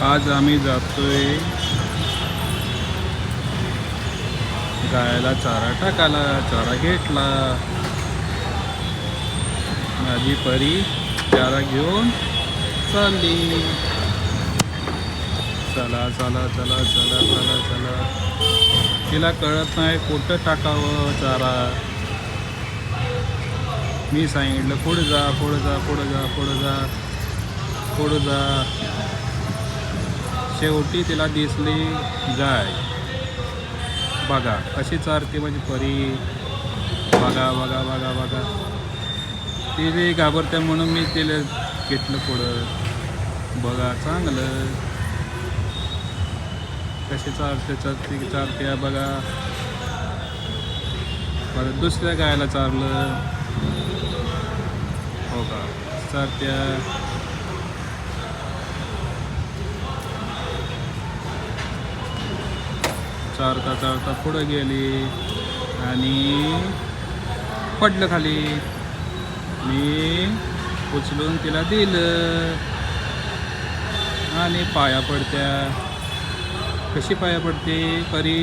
आज आम्ही जातोय गायला चारा टाकायला. चारा घेतला. माझी परी चारा घेऊन चालली. चला चला चला चला चला चला. तिला कळत नाही कुठं टाकावं चारा. मी सांगितलं पुढे जा पुढे जा पुढे जा पुढे जा पुढे जा. शेवटी तिला दिसली गाय. बघा कशी चारते माझी परी. बघा बघा बघा बघा. ती घाबरते म्हणून मी तिला घेतलं पुढं. बघा चांगलं कशी चारते चारते चारते बघा. परत दुसऱ्या गायला चारलं. हो का चारत्या. चारता चारता पुढं गेली आणि पडलं खाली. मी उचलून तिला दिलं आणि पाया पडत्या. कशी पाया पडते परी.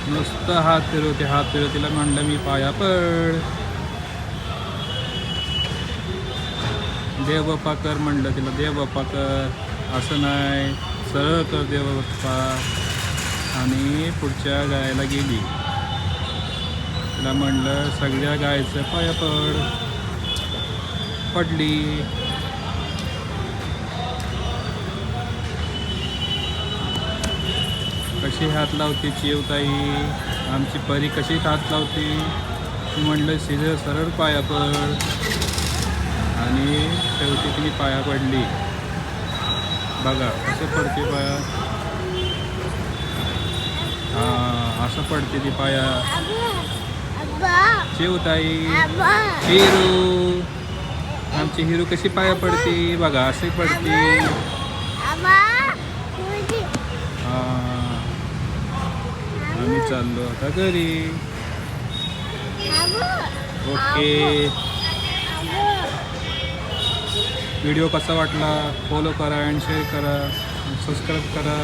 नुसतं हात फिरवते हात फिरवते. तिला म्हणलं मी पाया पड. देव बाप्पा कर म्हणलं तिला. देव बाप्पा कर असं नाही सरळ कर देव बाप्पा. आणि पुढच्या गायला गेली. तिला म्हणलं सगळ्या गायचं पाया पड. पडली. कशी हात लावते चिवताई आमची परी. कशी हात लावते. म्हणलं सीधं सरळ पाया पड. आणि शेवटी तिने पाया पडली. बघा कसं पडते पाया. हां असं पडते ती पाया. चिवताई हिरू आमची हिरू कशी पाया पडते. बघा असे पडते. आम्ही चाललो आता घरी. ओके. व्हिडिओ कसा वाटला फॉलो करा अँड शेअर करा सबस्क्राईब करा.